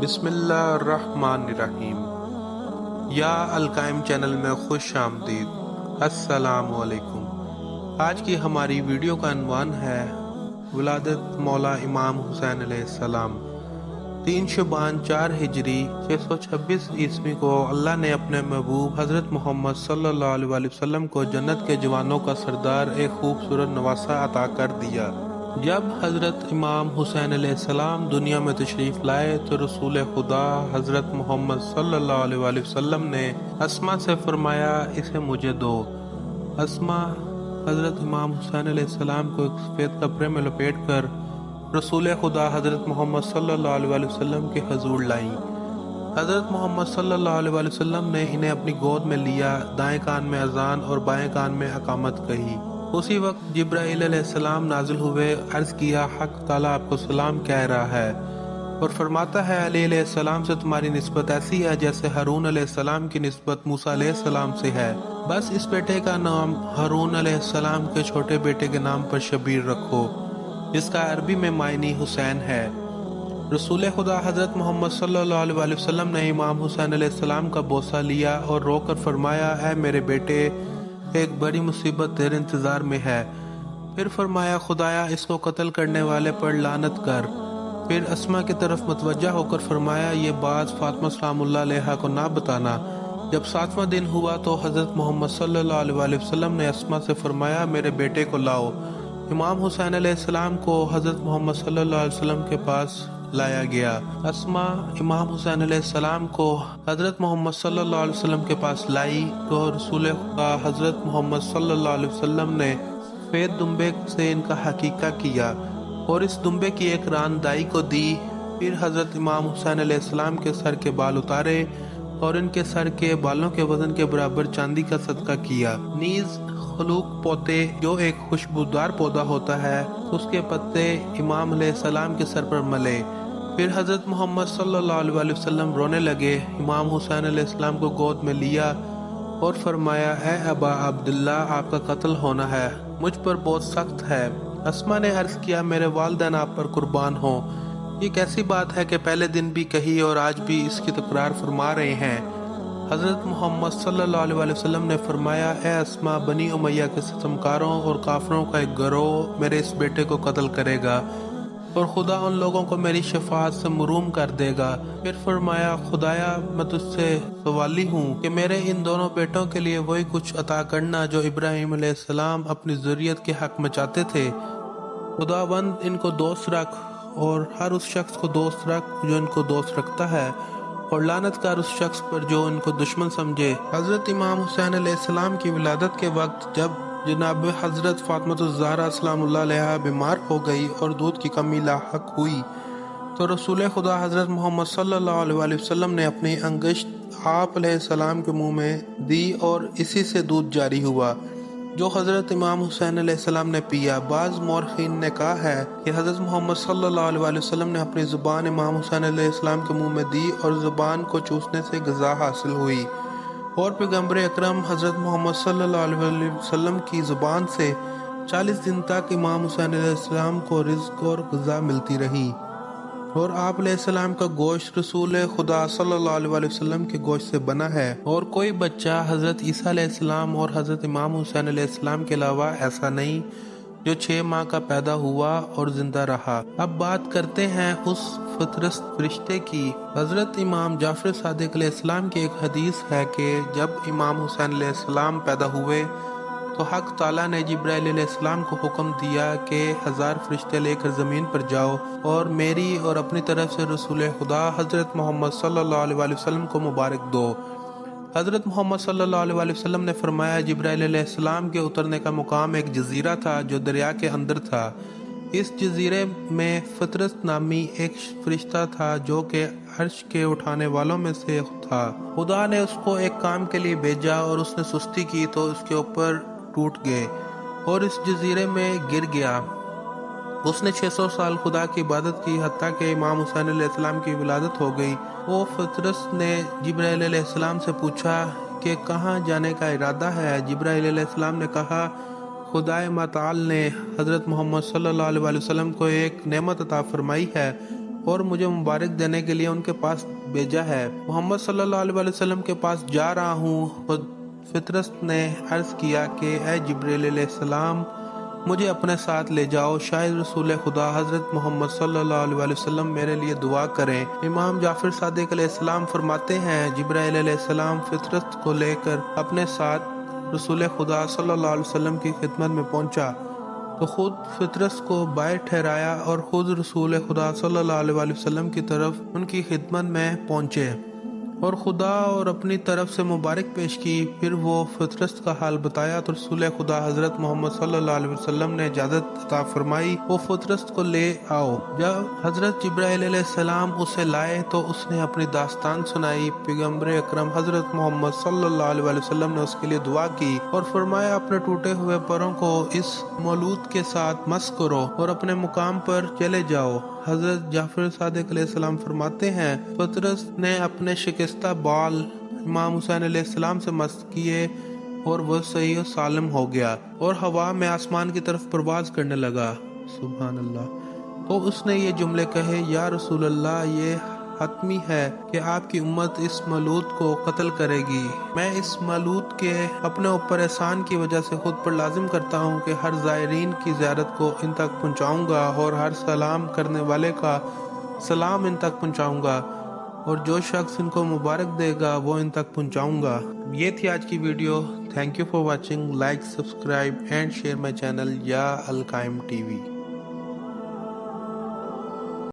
بسم اللہ الرحمن الرحیم۔ یا القائم چینل میں خوش آمدید۔ السلام علیکم۔ آج کی ہماری ویڈیو کا عنوان ہے ولادت مولا امام حسین علیہ السلام۔ 3 شعبان 4 ہجری 626 عیسوی کو اللہ نے اپنے محبوب حضرت محمد صلی اللہ علیہ وسلم کو جنت کے جوانوں کا سردار ایک خوبصورت نواسہ عطا کر دیا۔ جب حضرت امام حسین علیہ السلام دنیا میں تشریف لائے تو رسول خدا حضرت محمد صلی اللہ علیہ وسلم نے اسما سے فرمایا اسے مجھے دو۔ اسما حضرت امام حسین علیہ السلام کو ایک سفید کپڑے میں لپیٹ کر رسول خدا حضرت محمد صلی اللہ علیہ وسلم کے حضور لائیں۔ حضرت محمد صلی اللہ علیہ وسلم نے انہیں اپنی گود میں لیا، دائیں کان میں اذان اور بائیں کان میں اقامت کہی۔ اسی وقت جبرائیل علیہ السلام نازل ہوئے، عرض کیا حق تعالیٰ آپ کو سلام کہہ رہا ہے اور فرماتا ہے علی علیہ السلام سے تمہاری نسبت ایسی ہے جیسے ہارون علیہ السلام کی نسبت موسیٰ علیہ السلام سے ہے، بس اس بیٹے کا نام ہارون علیہ السلام کے چھوٹے بیٹے کے نام پر شبیر رکھو، جس کا عربی میں معنی حسین ہے۔ رسول خدا حضرت محمد صلی اللہ علیہ وسلم نے امام حسین علیہ السلام کا بوسہ لیا اور رو کر فرمایا اے میرے بیٹے، ایک بڑی مصیبت تیرے انتظار میں ہے۔ پھر فرمایا خدایا اس کو قتل کرنے والے پر لعنت کر۔ پھر اسما کی طرف متوجہ ہو کر فرمایا یہ بات فاطمہ سلام اللہ علیہا کو نہ بتانا۔ جب 7واں دن ہوا تو حضرت محمد صلی اللہ علیہ وسلم نے اسما سے فرمایا میرے بیٹے کو لاؤ۔ امام حسین علیہ السلام کو حضرت محمد صلی اللہ علیہ وسلم کے پاس لایا گیا۔ اسما امام حسین علیہ السلام کو حضرت محمد صلی اللہ علیہ وسلم کے پاس لائی تو رسول خدا حضرت محمد صلی اللہ علیہ وسلم نے سفید دمبے سے ان کا حقیقہ کیا اور اس دمبے کی ایک ران دائی کو دی۔ پھر حضرت امام حسین علیہ السلام کے سر کے بال اتارے اور ان کے سر کے بالوں کے وزن کے برابر چاندی کا صدقہ کیا۔ نیز خلوق پودے جو ایک خوشبودار پودا ہوتا ہے اس کے پتے امام علیہ السلام کے سر پر ملے۔ پھر حضرت محمد صلی اللہ علیہ وسلم رونے لگے، امام حسین علیہ السلام کو گود میں لیا اور فرمایا اے ابا عبداللہ آپ کا قتل ہونا ہے، مجھ پر بہت سخت ہے۔ اسما نے عرض کیا میرے والدین آپ پر قربان ہوں، یہ کیسی بات ہے کہ پہلے دن بھی کہی اور آج بھی اس کی تکرار فرما رہے ہیں۔ حضرت محمد صلی اللہ علیہ وسلم نے فرمایا اے اسما بنی امیہ کے ستمکاروں اور کافروں کا ایک گروہ میرے اس بیٹے کو قتل کرے گا اور خدا ان لوگوں کو میری شفاعت سے محروم کر دے گا۔ پھر فرمایا خدایا میں تجھ سے سوالی ہوں کہ میرے ان دونوں بیٹوں کے لیے وہی کچھ عطا کرنا جو ابراہیم علیہ السلام اپنی ذریت کے حق میں چاہتے تھے۔ خداوند ان کو دوست رکھ اور ہر اس شخص کو دوست رکھ جو ان کو دوست رکھتا ہے اور لعنت کر اس شخص پر جو ان کو دشمن سمجھے۔ حضرت امام حسین علیہ السلام کی ولادت کے وقت جب جناب حضرت فاطمہ الزہرا سلام اللہ علیہا بیمار ہو گئی اور دودھ کی کمی لاحق ہوئی تو رسول خدا حضرت محمد صلی اللہ علیہ وسلم نے اپنی انگشت آپ علیہ السلام کے منہ میں دی اور اسی سے دودھ جاری ہوا جو حضرت امام حسین علیہ السلام نے پیا۔ بعض مورخین نے کہا ہے کہ حضرت محمد صلی اللہ علیہ وسلم نے اپنی زبان امام حسین علیہ السلام کے منہ میں دی اور زبان کو چوسنے سے غذا حاصل ہوئی اور پیغمبر اکرم حضرت محمد صلی اللہ علیہ وسلم کی زبان سے 40 دن تک امام حسین علیہ السلام کو رزق اور غذا ملتی رہی اور آپ علیہ السلام کا گوشت رسول خدا صلی اللہ علیہ وسلم کے گوشت سے بنا ہے اور کوئی بچہ حضرت عیسیٰ علیہ السلام اور حضرت امام حسین علیہ السلام کے علاوہ ایسا نہیں جو 6 ماہ کا پیدا ہوا اور زندہ رہا۔ اب بات کرتے ہیں اس فطرت فرشتے کی۔ حضرت امام جعفر صادق علیہ السلام کی ایک حدیث ہے کہ جب امام حسین علیہ السلام پیدا ہوئے تو حق تعالیٰ نے جبرائیل علیہ السلام کو حکم دیا کہ 1000 فرشتے لے کر زمین پر جاؤ اور میری اور اپنی طرف سے رسول خدا حضرت محمد صلی اللہ علیہ وسلم کو مبارک دو۔ حضرت محمد صلی اللہ علیہ وسلم نے فرمایا جبرائیل علیہ السلام کے اترنے کا مقام ایک جزیرہ تھا جو دریا کے اندر تھا۔ اس جزیرے میں فطرت نامی ایک فرشتہ تھا جو کہ عرش کے اٹھانے والوں میں سے تھا۔ خدا نے اس کو ایک کام کے لیے بھیجا اور اس نے سستی کی تو اس کے اوپر ٹوٹ گئے اور اس جزیرے میں گر گیا۔ اس نے 600 سال خدا کی عبادت کی حتیٰ کہ امام حسین علیہ السلام کی ولادت ہو گئی۔ وہ فطرت نے جبرائیل علیہ السلام سے پوچھا کہ کہاں جانے کا ارادہ ہے؟ جبرائیل علیہ السلام نے کہا خدائے متعال نے حضرت محمد صلی اللہ علیہ وسلم کو ایک نعمت عطا فرمائی ہے اور مجھے مبارک دینے کے لیے ان کے پاس بھیجا ہے۔ محمد صلی اللہ علیہ وسلم کے پاس جا رہا ہوں۔ فطرس نے عرض کیا کہ اے جبرائیل علیہ السلام، مجھے اپنے ساتھ لے جاؤ، شاید رسول خدا حضرت محمد صلی اللہ علیہ وسلم میرے لیے دعا کریں۔ امام جعفر صادق علیہ السلام فرماتے ہیں، جبرائیل علیہ السلام فطرس کو لے کر اپنے ساتھ رسول خدا صلی اللہ علیہ وسلم کی خدمت میں پہنچا تو خود فطرس کو باہر ٹھہرایا اور خود رسول خدا صلی اللہ علیہ وسلم کی طرف ان کی خدمت میں پہنچے اور خدا اور اپنی طرف سے مبارک پیش کی۔ پھر وہ فطرس کا حال بتایا تو رسول خدا حضرت محمد صلی اللہ علیہ وسلم نے اجازت عطا فرمائی، وہ فطرس کو لے آؤ۔ جب حضرت جبرائیل علیہ السلام اسے لائے تو اس نے اپنی داستان سنائی۔ پیغمبر اکرم حضرت محمد صلی اللہ علیہ وسلم نے اس کے لیے دعا کی اور فرمایا، اپنے ٹوٹے ہوئے پروں کو اس مولود کے ساتھ مس کرو اور اپنے مقام پر چلے جاؤ۔ حضرت جعفر صادق علیہ السلام فرماتے ہیں، فطرس نے اپنے شکستہ بال امام حسین علیہ السلام سے مس کیے اور وہ صحیح و سالم ہو گیا اور ہوا میں آسمان کی طرف پرواز کرنے لگا۔ سبحان اللہ۔ تو اس نے یہ جملے کہے، یا رسول اللہ، یہ حتمی ہے کہ آپ کی امت اس مولود کو قتل کرے گی۔ میں اس مولود کے اپنے اوپر احسان کی وجہ سے خود پر لازم کرتا ہوں کہ ہر زائرین کی زیارت کو ان تک پہنچاؤں گا اور ہر سلام کرنے والے کا سلام ان تک پہنچاؤں گا اور جو شخص ان کو مبارک دے گا وہ ان تک پہنچاؤں گا۔ یہ تھی آج کی video. Thank you for watching. Like, subscribe and share my channel یا القائم ٹی وی۔